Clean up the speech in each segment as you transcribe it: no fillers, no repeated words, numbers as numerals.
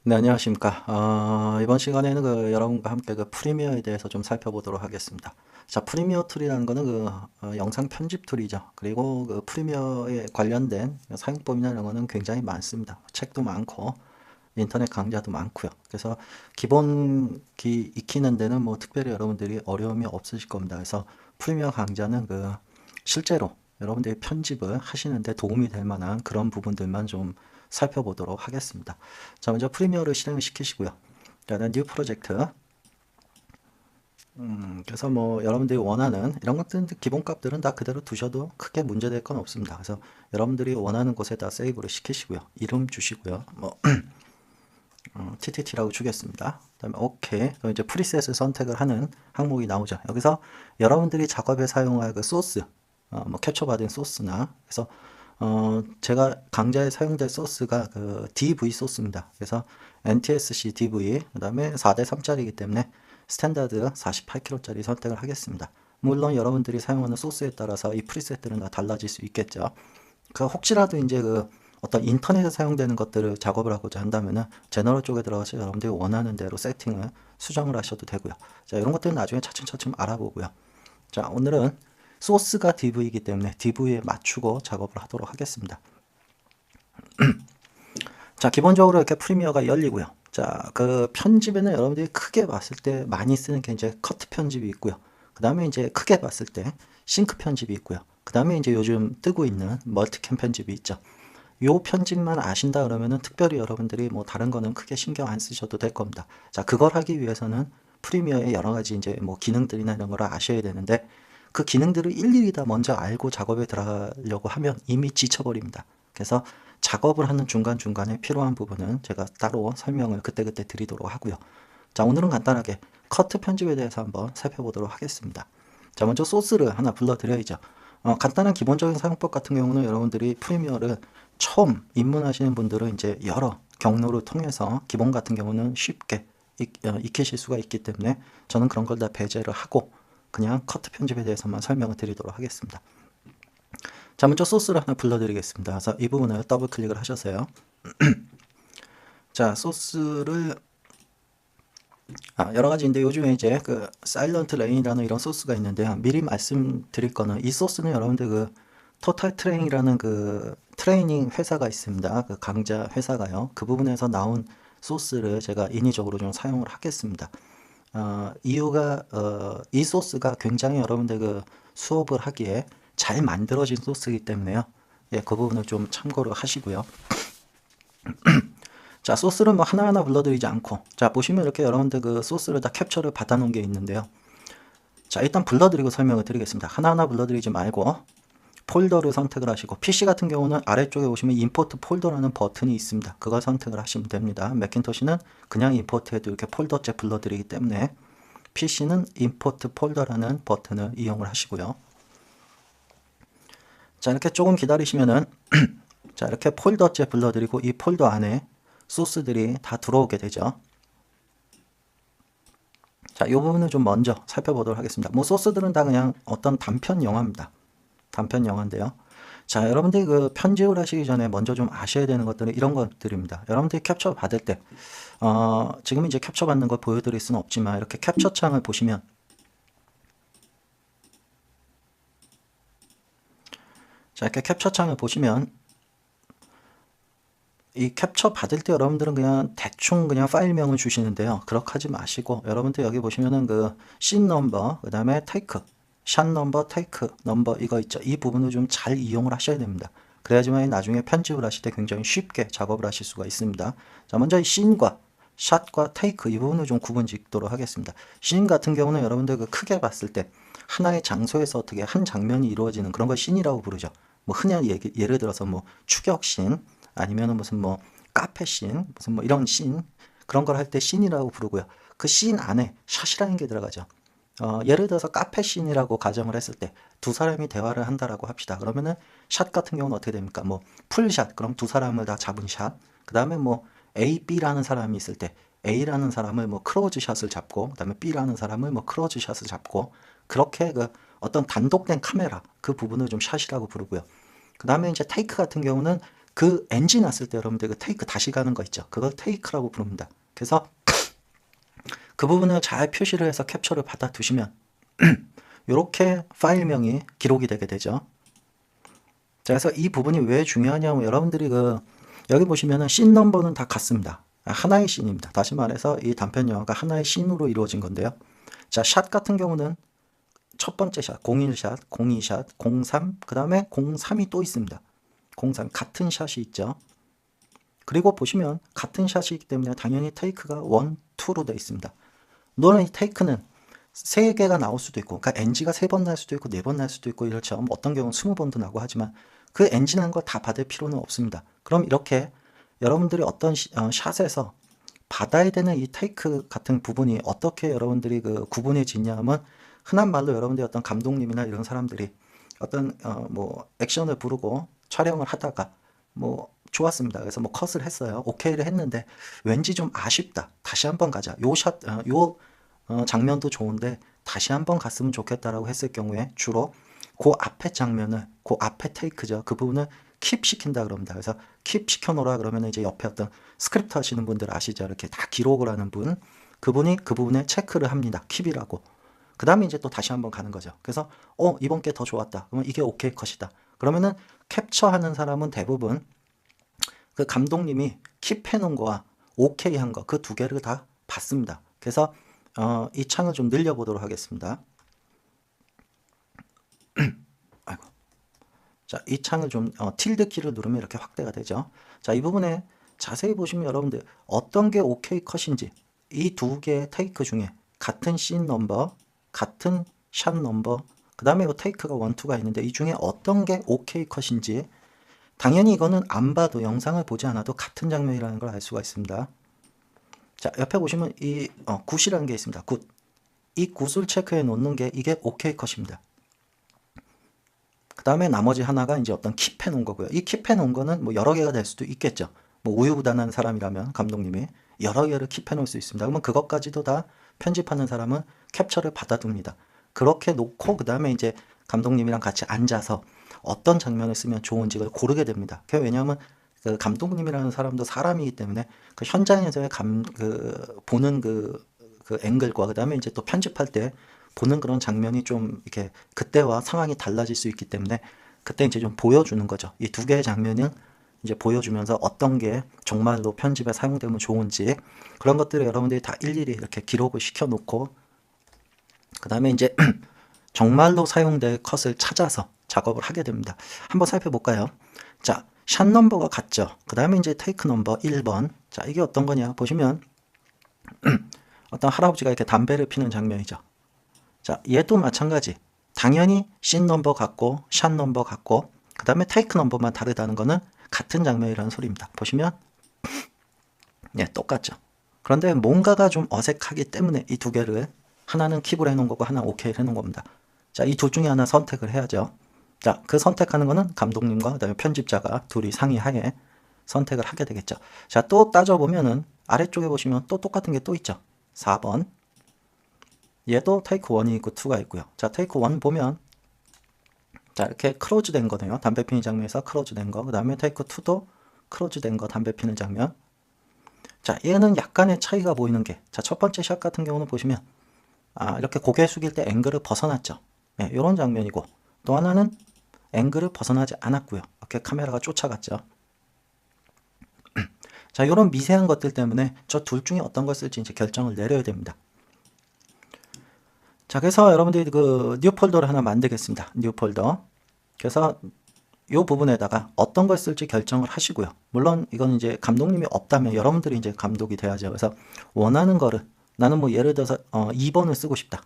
네, 안녕하십니까. 이번 시간에는 여러분과 함께 프리미어에 대해서 좀 살펴보도록 하겠습니다. 자, 프리미어 툴이라는 거는 영상 편집 툴이죠. 그리고 프리미어에 관련된 사용법이나 이런 거는 굉장히 많습니다. 책도 많고, 인터넷 강좌도 많고요. 그래서 기본기 익히는 데는 뭐 특별히 여러분들이 어려움이 없으실 겁니다. 그래서 프리미어 강좌는 실제로 여러분들이 편집을 하시는데 도움이 될 만한 그런 부분들만 좀 살펴보도록 하겠습니다. 자, 먼저 프리미어를 실행을 시키시고요. 그다음에 뉴 프로젝트. 그래서 뭐 여러분들이 원하는 이런 것들은 기본 값들은 다 그대로 두셔도 크게 문제될 건 없습니다. 그래서 여러분들이 원하는 곳에다 세이브를 시키시고요. 이름 주시고요. 뭐 TTT라고 주겠습니다. 그다음에 OK. 그럼 이제 프리셋을 선택을 하는 항목이 나오죠. 여기서 여러분들이 작업에 사용할 소스, 뭐 캡처받은 소스나 그래서 제가 강좌에 사용될 소스가 DV 소스입니다. 그래서 NTSC DV, 그 다음에 4대 3짜리이기 때문에 스탠다드 48kb짜리 선택을 하겠습니다. 물론 여러분들이 사용하는 소스에 따라서 이 프리셋들은 다 달라질 수 있겠죠. 혹시라도 이제 어떤 인터넷에 사용되는 것들을 작업을 하고자 한다면은 제너럴 쪽에 들어가서 여러분들이 원하는 대로 세팅을 수정을 하셔도 되고요. 자, 이런 것들은 나중에 차츰차츰 알아보고요. 자, 오늘은 소스가 DV이기 때문에 DV에 맞추고 작업을 하도록 하겠습니다. 자, 기본적으로 이렇게 프리미어가 열리고요. 자, 편집에는 여러분들이 크게 봤을 때 많이 쓰는 게 이제 커트 편집이 있고요. 그 다음에 이제 크게 봤을 때 싱크 편집이 있고요. 그 다음에 이제 요즘 뜨고 있는 멀티캠 편집이 있죠. 요 편집만 아신다 그러면은 특별히 여러분들이 뭐 다른 거는 크게 신경 안 쓰셔도 될 겁니다. 자, 그걸 하기 위해서는 프리미어의 여러 가지 이제 뭐 기능들이나 이런 거를 아셔야 되는데 그 기능들을 일일이 다 먼저 알고 작업에 들어가려고 하면 이미 지쳐버립니다. 그래서 작업을 하는 중간중간에 필요한 부분은 제가 따로 설명을 그때그때 드리도록 하고요. 자, 오늘은 간단하게 커트 편집에 대해서 한번 살펴보도록 하겠습니다. 자, 먼저 소스를 하나 불러드려야죠. 간단한 기본적인 사용법 같은 경우는 여러분들이 프리미어를 처음 입문하시는 분들은 이제 여러 경로를 통해서 기본 같은 경우는 쉽게 익히실 수가 있기 때문에 저는 그런 걸 다 배제를 하고 그냥 커트 편집에 대해서만 설명을 드리도록 하겠습니다. 자, 먼저 소스를 하나 불러드리겠습니다. 그래서 이 부분을 더블 클릭을 하셔서요. 자, 소스를 여러 가지인데 요즘에 이제 사일런트 레인이라는 이런 소스가 있는데요. 미리 말씀드릴 거는 이 소스는 여러분들 토탈 트레인이라는 트레이닝 회사가 있습니다. 강좌 회사가요. 그 부분에서 나온 소스를 제가 인위적으로 좀 사용을 하겠습니다. 이유가 이 소스가 굉장히 여러분들 수업을 하기에 잘 만들어진 소스이기 때문에요. 예, 그 부분을 좀 참고를 하시고요. 자, 소스를 뭐 하나하나 불러드리지 않고 자, 보시면 이렇게 여러분들 소스를 다 캡처를 받아 놓은 게 있는데요. 자, 일단 불러드리고 설명을 드리겠습니다. 하나하나 불러드리지 말고 폴더를 선택을 하시고 PC 같은 경우는 아래쪽에 보시면 임포트 폴더라는 버튼이 있습니다. 그걸 선택을 하시면 됩니다. 매cin토시는 그냥 임포트해도 이렇게 폴더째 불러드리기 때문에 PC는 임포트 폴더라는 버튼을 이용을 하시고요. 자, 이렇게 조금 기다리시면은 자, 이렇게 폴더째 불러드리고 이 폴더 안에 소스들이 다 들어오게 되죠. 자, 이 부분을 좀 먼저 살펴보도록 하겠습니다. 뭐 소스들은 다 그냥 어떤 단편 영화입니다. 단편 영화인데요. 자, 여러분들이 편집을 하시기 전에 먼저 좀 아셔야 되는 것들은 이런 것들입니다. 여러분들이 캡처 받을 때, 지금 이제 캡처 받는 걸 보여드릴 수는 없지만 이렇게 캡처 창을 보시면 자, 이렇게 캡처 창을 보시면 이 캡처 받을 때 여러분들은 그냥 대충 그냥 파일명을 주시는데요. 그렇게 하지 마시고 여러분들 여기 보시면은 씬 넘버, 그 다음에 테이크, 샷 넘버, 테이크 넘버 이거 있죠. 이 부분을 좀 잘 이용을 하셔야 됩니다. 그래야지만 나중에 편집을 하실 때 굉장히 쉽게 작업을 하실 수가 있습니다. 자, 먼저 이 씬과 샷과 테이크 이 부분을 좀 구분 짓도록 하겠습니다. 씬 같은 경우는 여러분들 크게 봤을 때 하나의 장소에서 어떻게 한 장면이 이루어지는 그런 걸 씬이라고 부르죠. 뭐 흔히 예를 들어서 뭐 추격씬 아니면은 무슨 뭐 카페씬 무슨 뭐 이런 씬 그런 걸 할 때 씬이라고 부르고요. 그 씬 안에 샷이라는 게 들어가죠. 예를 들어서 카페씬이라고 가정을 했을 때 두 사람이 대화를 한다라고 합시다. 그러면은 샷 같은 경우는 어떻게 됩니까? 뭐 풀샷 그럼 두 사람을 다 잡은 샷. 그 다음에 뭐 A, B라는 사람이 있을 때 A라는 사람을 뭐 크로즈 샷을 잡고 그다음에 B라는 사람을 뭐 크로즈 샷을 잡고 그렇게 어떤 단독된 카메라 그 부분을 좀 샷이라고 부르고요. 그 다음에 이제 테이크 같은 경우는 그 NG 났을 때 여러분들 그 테이크 다시 가는 거 있죠. 그걸 테이크라고 부릅니다. 그래서 그 부분을 잘 표시를 해서 캡처를 받아 두시면 이렇게 파일명이 기록이 되게 되죠. 자, 그래서 이 부분이 왜 중요하냐면 여러분들이 여기 보시면은 씬 넘버는 다 같습니다. 하나의 씬입니다. 다시 말해서 이 단편 영화가 하나의 씬으로 이루어진 건데요. 자, 샷 같은 경우는 첫 번째 샷, 01샷, 02샷, 03, 그 다음에 03이 또 있습니다. 03, 같은 샷이 있죠. 그리고 보시면 같은 샷이기 때문에 당연히 테이크가 1, 2로 되어 있습니다. 물론 이 테이크는 3개가 나올 수도 있고, 그러니까 NG가 3번 날 수도 있고 4번 날 수도 있고 이렇죠. 어떤 경우는 20번도 나고 하지만 그 NG 난 거 다 받을 필요는 없습니다. 그럼 이렇게 여러분들이 어떤 샷에서 받아야 되는 이 테이크 같은 부분이 어떻게 여러분들이 구분해지냐 하면 흔한 말로 여러분들이 어떤 감독님이나 이런 사람들이 어떤 뭐 액션을 부르고 촬영을 하다가 뭐 좋았습니다. 그래서 뭐 컷을 했어요. 오케이를 했는데 왠지 좀 아쉽다. 다시 한번 가자. 요 장면도 좋은데 다시 한번 갔으면 좋겠다라고 했을 경우에 주로 그 앞에 장면을, 그 앞에 테이크죠. 그 부분을 킵 시킨다 그럽니다. 그래서 킵 시켜놓으라 그러면 이제 옆에 어떤 스크립트 하시는 분들 아시죠? 이렇게 다 기록을 하는 분. 그분이 그 부분에 체크를 합니다. 킵이라고. 그 다음에 이제 또 다시 한번 가는 거죠. 그래서 이번 게 더 좋았다. 그러면 이게 오케이 컷이다. 그러면은 캡처하는 사람은 대부분 그 감독님이 킵해 놓은 거와 오케이 한 거 그 두 개를 다 봤습니다. 그래서 이 창을 좀 늘려보도록 하겠습니다. 아이고. 자, 이 창을 좀 틸드 키를 누르면 이렇게 확대가 되죠. 자, 이 부분에 자세히 보시면 여러분들 어떤 게 오케이 컷인지 이 두 개의 테이크 중에 같은 씬 넘버, 같은 샷 넘버, 그 다음에 테이크가 1, 2가 있는데 이 중에 어떤 게 오케이 컷인지 당연히 이거는 안 봐도 영상을 보지 않아도 같은 장면이라는 걸 알 수가 있습니다. 자, 옆에 보시면 이 굿이라는 게 있습니다. 굿. 이 굿을 체크해 놓는 게 이게 오케이 컷입니다. 그 다음에 나머지 하나가 이제 어떤 킵해 놓은 거고요. 이 킵해 놓은 거는 뭐 여러 개가 될 수도 있겠죠. 뭐 우유부단한 사람이라면 감독님이 여러 개를 킵해 놓을 수 있습니다. 그러면 그것까지도 다 편집하는 사람은 캡처를 받아둡니다. 그렇게 놓고 그 다음에 이제 감독님이랑 같이 앉아서 어떤 장면을 쓰면 좋은지를 고르게 됩니다. 왜냐하면 그 감독님이라는 사람도 사람이기 때문에 그 현장에서의 보는 그 앵글과 그 다음에 이제 또 편집할 때 보는 그런 장면이 좀 이렇게 그때와 상황이 달라질 수 있기 때문에 그때 이제 좀 보여주는 거죠. 이 두 개의 장면을 이제 보여주면서 어떤 게 정말로 편집에 사용되면 좋은지 그런 것들을 여러분들이 다 일일이 이렇게 기록을 시켜놓고 그 다음에 이제 정말로 사용될 컷을 찾아서 작업을 하게 됩니다. 한번 살펴볼까요? 자, 샷 넘버가 같죠. 그 다음에 이제 테이크 넘버 1번. 자, 이게 어떤 거냐 보시면 어떤 할아버지가 이렇게 담배를 피는 장면이죠. 자, 얘도 마찬가지. 당연히 씬 넘버 같고 샷 넘버 같고 그 다음에 테이크 넘버만 다르다는 거는 같은 장면이라는 소리입니다. 보시면 네, 똑같죠. 그런데 뭔가가 좀 어색하기 때문에 이 두 개를 하나는 킵을 해놓은 거고 하나는 오케이를 해놓은 겁니다. 자, 이 둘 중에 하나 선택을 해야죠. 자, 그 선택하는 거는 감독님과 그다음에 편집자가 둘이 상의하에 선택을 하게 되겠죠. 자, 또 따져보면은 아래쪽에 보시면 또 똑같은 게 또 있죠. 4번. 얘도 테이크 1이 있고 2가 있고요. 자, 테이크 1 보면 자, 이렇게 크로즈 된 거네요. 담배 피는 장면에서 크로즈 된 거. 그 다음에 테이크 2도 크로즈 된 거, 담배 피는 장면. 자, 얘는 약간의 차이가 보이는 게, 자, 첫 번째 샷 같은 경우는 보시면, 이렇게 고개 숙일 때 앵글을 벗어났죠. 네, 이런 장면이고, 또 하나는 앵글을 벗어나지 않았고요. 이렇게 카메라가 쫓아갔죠. 자, 이런 미세한 것들 때문에 저 둘 중에 어떤 걸 쓸지 이제 결정을 내려야 됩니다. 자, 그래서 여러분들이 뉴 폴더를 하나 만들겠습니다. 뉴 폴더. 그래서 이 부분에다가 어떤 걸 쓸지 결정을 하시고요. 물론 이건 이제 감독님이 없다면 여러분들이 이제 감독이 돼야죠. 그래서 원하는 거를 나는 뭐 예를 들어서 2번을 쓰고 싶다.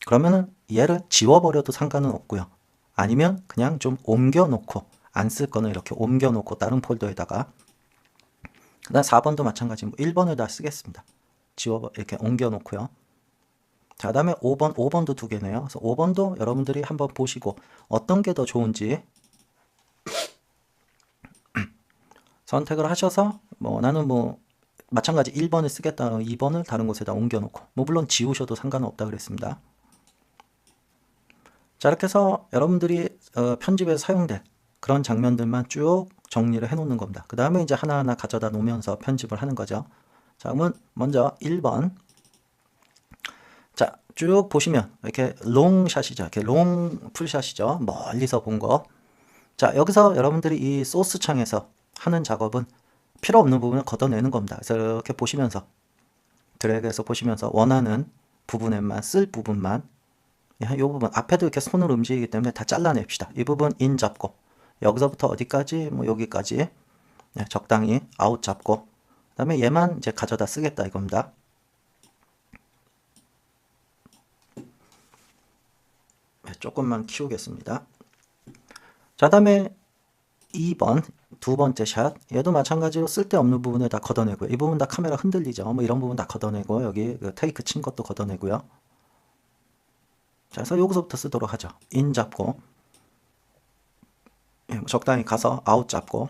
그러면은 얘를 지워버려도 상관은 없고요. 아니면 그냥 좀 옮겨놓고 안 쓸 거는 이렇게 옮겨놓고 다른 폴더에다가 그다음 4번도 마찬가지 1번을 다 쓰겠습니다. 이렇게 옮겨놓고요. 자, 그다음에 5번도 두 개네요. 그래서 5번도 여러분들이 한번 보시고 어떤 게 더 좋은지 선택을 하셔서 나는 마찬가지 1번을 쓰겠다. 2번을 다른 곳에다 옮겨놓고 물론 지우셔도 상관은 없다 그랬습니다. 자, 이렇게 해서 여러분들이 편집에 사용될 그런 장면들만 쭉 정리를 해 놓는 겁니다. 그 다음에 이제 하나하나 가져다 놓으면서 편집을 하는 거죠. 자, 그러면 먼저 1번. 자, 쭉 보시면 이렇게 롱샷이죠. 이렇게 롱 풀샷이죠. 멀리서 본 거. 자, 여기서 여러분들이 이 소스 창에서 하는 작업은 필요 없는 부분을 걷어내는 겁니다. 그래서 이렇게 보시면서 드래그해서 보시면서 원하는 부분에만 쓸 부분만, 이 부분 앞에도 이렇게 손으로 움직이기 때문에 다 잘라냅시다. 이 부분 인 잡고 여기서부터 어디까지 뭐 여기까지 적당히 아웃 잡고 그다음에 얘만 이제 가져다 쓰겠다 이겁니다. 조금만 키우겠습니다. 자, 다음에 2번 두 번째 샷, 얘도 마찬가지로 쓸데없는 부분을 다 걷어내고요. 이 부분 다 카메라 흔들리죠. 뭐 이런 부분 다 걷어내고 여기 그 테이크 친 것도 걷어내고요. 자, 그래서 여기서부터 쓰도록 하죠. 인 잡고 적당히 가서 아웃 잡고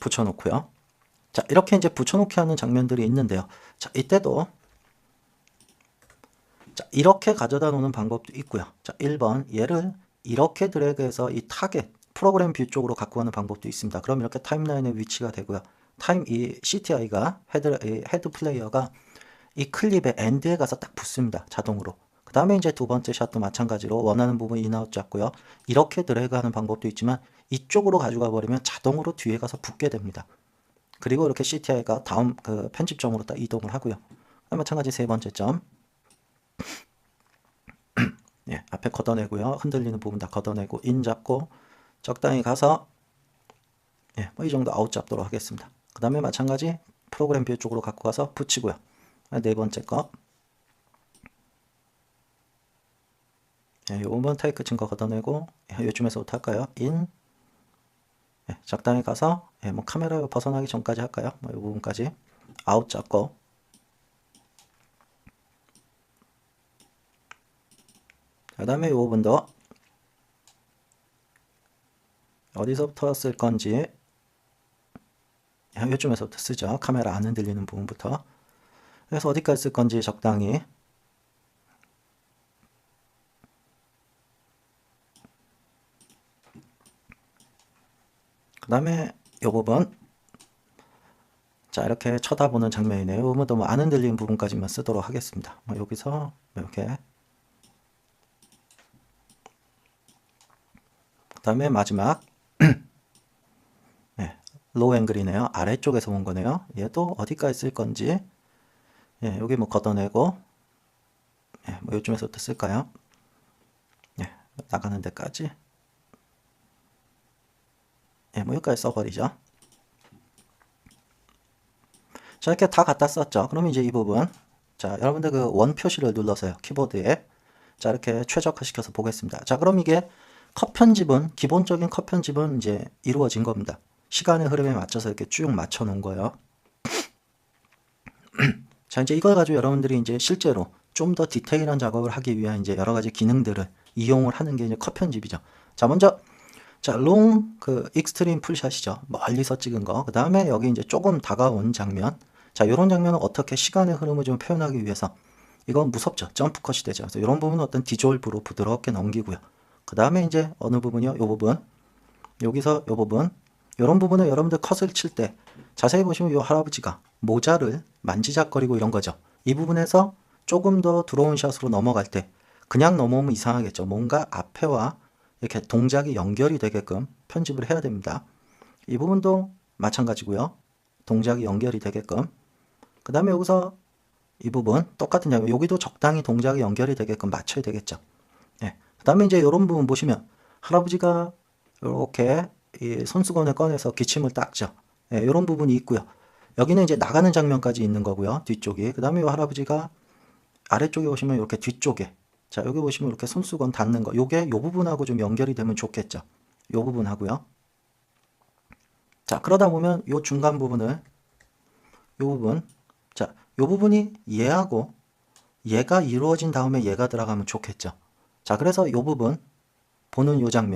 붙여놓고요. 자, 이렇게 이제 붙여놓기 하는 장면들이 있는데요. 자, 이때도 자, 이렇게 가져다 놓는 방법도 있고요. 자, 1번 얘를 이렇게 드래그해서 이 타겟 프로그램 뷰 쪽으로 갖고 가는 방법도 있습니다. 그럼 이렇게 타임라인의 위치가 되고요. 이 CTI가 헤드 플레이어가 이 클립의 엔드에 가서 딱 붙습니다. 자동으로. 그 다음에 이제 두 번째 샷도 마찬가지로 원하는 부분 인아웃 잡고요. 이렇게 드래그 하는 방법도 있지만 이쪽으로 가져가 버리면 자동으로 뒤에 가서 붙게 됩니다. 그리고 이렇게 CTI가 다음 그 편집점으로 딱 이동을 하고요. 마찬가지 세 번째 점. 예, 앞에 걷어내고요. 흔들리는 부분 다 걷어내고 인 잡고 적당히 가서 예, 뭐 이 정도 아웃 잡도록 하겠습니다. 그 다음에 마찬가지 프로그램 뷰 쪽으로 갖고 가서 붙이고요. 네 번째 거. 예, 요번 테이크 친 거 걷어내고 예, 요즘에서부터 할까요? 인 예, 적당히 가서 예, 뭐 카메라 벗어나기 전까지 할까요? 뭐 이 부분까지 아웃 잡고 그 다음에 이 부분도 어디서부터 쓸 건지 요즘에서부터 쓰죠. 카메라 안 흔들리는 부분부터. 그래서 어디까지 쓸 건지 적당히 그 다음에 이 부분 자 이렇게 쳐다보는 장면이네요. 이 부분도 뭐 안 흔들리는 부분까지만 쓰도록 하겠습니다. 뭐 여기서 이렇게 그 다음에 마지막 네, 로우 앵글이네요. 아래쪽에서 온 거네요. 얘도 어디까지 쓸 건지 예, 여기 뭐 걷어내고 예, 뭐 요즘에서부터 쓸까요? 예, 나가는 데까지 예, 뭐 여기까지 써버리죠. 자 이렇게 다 갖다 썼죠. 그러면 이제 이 부분 자 여러분들 그 원 표시를 눌러서요. 키보드에 자 이렇게 최적화시켜서 보겠습니다. 자 그럼 이게 컷 편집은 기본적인 컷 편집은 이제 이루어진 겁니다. 시간의 흐름에 맞춰서 이렇게 쭉 맞춰 놓은 거예요. 자 이제 이걸 가지고 여러분들이 이제 실제로 좀 더 디테일한 작업을 하기 위한 이제 여러 가지 기능들을 이용을 하는 게 이제 컷 편집이죠. 자 먼저 자 롱 그 익스트림 풀샷이죠. 멀리서 찍은 거. 그 다음에 여기 이제 조금 다가온 장면. 자 이런 장면은 어떻게 시간의 흐름을 좀 표현하기 위해서 이건 무섭죠. 점프 컷이 되죠. 그래서 이런 부분은 어떤 디졸브로 부드럽게 넘기고요. 그 다음에 이제 어느 부분이요? 이 부분 여기서 이 부분 이런 부분을 여러분들 컷을 칠 때 자세히 보시면 이 할아버지가 모자를 만지작거리고 이런 거죠. 이 부분에서 조금 더 드로운 샷으로 넘어갈 때 그냥 넘어오면 이상하겠죠. 뭔가 앞에와 이렇게 동작이 연결이 되게끔 편집을 해야 됩니다. 이 부분도 마찬가지고요. 동작이 연결이 되게끔 그 다음에 여기서 이 부분 똑같은 장면 여기도 적당히 동작이 연결이 되게끔 맞춰야 되겠죠. 예. 그 다음에 이제 이런 부분 보시면 할아버지가 이렇게 이 손수건을 꺼내서 기침을 닦죠. 예, 이런 부분이 있고요. 여기는 이제 나가는 장면까지 있는 거고요. 뒤쪽이. 그 다음에 이 할아버지가 아래쪽에 보시면 이렇게 뒤쪽에 자 여기 보시면 이렇게 손수건 닿는 거 요게 요 부분하고 좀 연결이 되면 좋겠죠. 요 부분하고요. 자 그러다 보면 요 중간 부분을 요 부분 자 요 부분이 얘하고 얘가 이루어진 다음에 얘가 들어가면 좋겠죠. 자 그래서 요 부분 보는 요 장면